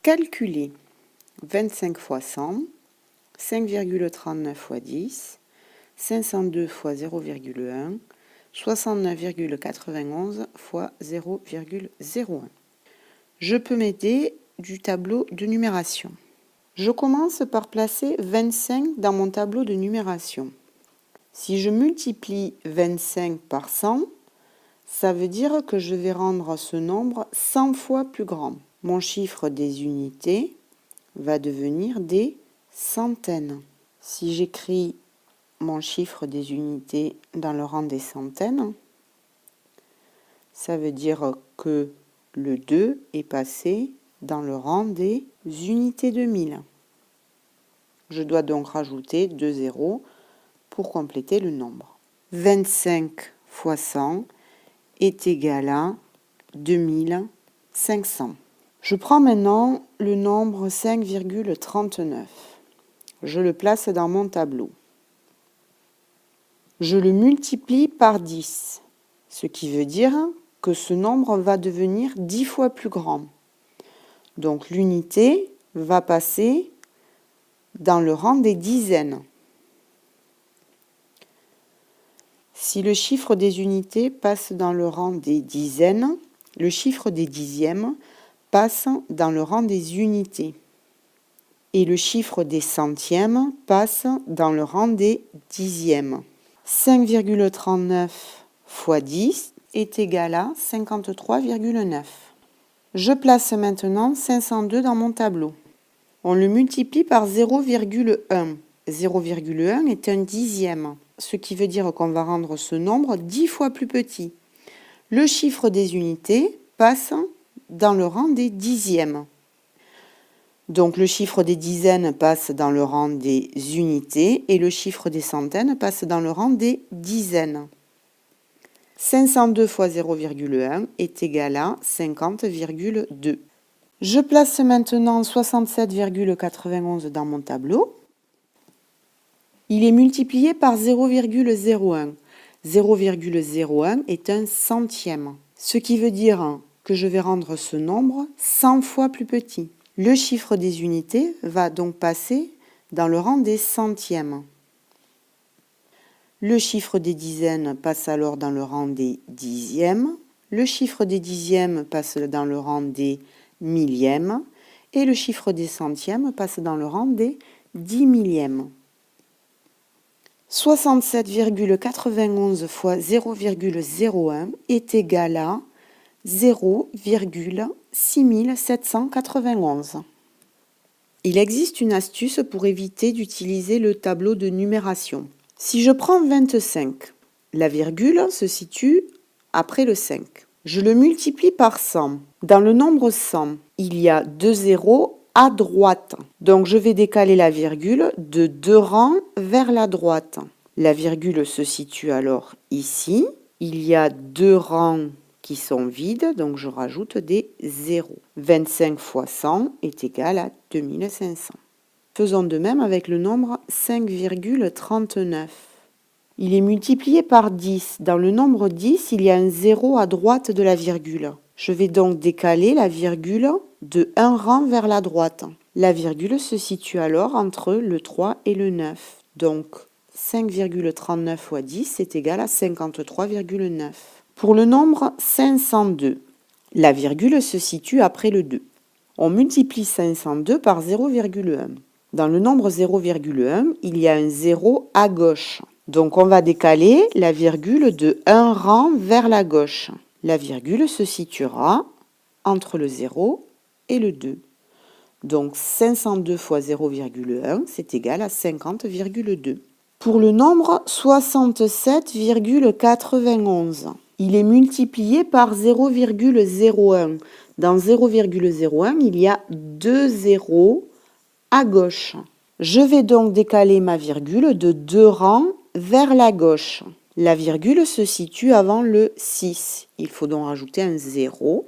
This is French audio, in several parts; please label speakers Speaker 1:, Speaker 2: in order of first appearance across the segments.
Speaker 1: Calculer 25 fois 100, 5,39 fois 10, 502 fois 0,1, 69,91 fois 0,01. Je peux m'aider du tableau de numération. Je commence par placer 25 dans mon tableau de numération. Si je multiplie 25 par 100, ça veut dire que je vais rendre ce nombre 100 fois plus grand. Mon chiffre des unités va devenir des centaines. Si j'écris mon chiffre des unités dans le rang des centaines, ça veut dire que le 2 est passé dans le rang des unités de 1000. Je dois donc rajouter 2 zéros pour compléter le nombre. 25 fois 100 est égal à 2500. Je prends maintenant le nombre 5,39. Je le place dans mon tableau. Je le multiplie par 10, ce qui veut dire que ce nombre va devenir 10 fois plus grand. Donc l'unité va passer dans le rang des dizaines. Si le chiffre des unités passe dans le rang des dizaines, le chiffre des dixièmes passe dans le rang des unités. Et le chiffre des centièmes passe dans le rang des dixièmes. 5,39 fois 10 est égal à 53,9. Je place maintenant 502 dans mon tableau. On le multiplie par 0,1. 0,1 est un dixième, ce qui veut dire qu'on va rendre ce nombre 10 fois plus petit. Le chiffre des unités passe dans le rang des dixièmes. Donc le chiffre des dizaines passe dans le rang des unités et le chiffre des centaines passe dans le rang des dizaines. 502 fois 0,1 est égal à 50,2. Je place maintenant 67,91 dans mon tableau. Il est multiplié par 0,01. 0,01 est un centième, ce qui veut dire que je vais rendre ce nombre 100 fois plus petit. Le chiffre des unités va donc passer dans le rang des centièmes. Le chiffre des dizaines passe alors dans le rang des dixièmes. Le chiffre des dixièmes passe dans le rang des millièmes. Et le chiffre des centièmes passe dans le rang des 10 millièmes. 67,91 fois 0,01 est égal à 0,6791. Il existe une astuce pour éviter d'utiliser le tableau de numération. Si je prends 25, la virgule se situe après le 5. Je le multiplie par 100. Dans le nombre 100, il y a 2 zéros à droite. Donc je vais décaler la virgule de 2 rangs vers la droite. La virgule se situe alors ici. Il y a 2 rangs qui sont vides, donc je rajoute des zéros. 25 fois 100 est égal à 2500. Faisons de même avec le nombre 5,39. Il est multiplié par 10. Dans le nombre 10, il y a un 0 à droite de la virgule. Je vais donc décaler la virgule de 1 rang vers la droite. La virgule se situe alors entre le 3 et le 9. Donc 5,39 fois 10 est égal à 53,9. Pour le nombre 502, la virgule se situe après le 2. On multiplie 502 par 0,1. Dans le nombre 0,1, il y a un 0 à gauche. Donc on va décaler la virgule de 1 rang vers la gauche. La virgule se situera entre le 0 et le 2. Donc 502 fois 0,1, c'est égal à 50,2. Pour le nombre 67,91, il est multiplié par 0,01. Dans 0,01, il y a 2 zéros à gauche. Je vais donc décaler ma virgule de 2 rangs vers la gauche. La virgule se situe avant le 6. Il faut donc rajouter un 0.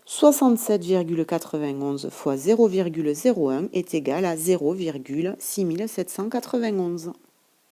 Speaker 1: 67,91 fois 0,01 est égal à 0,6791.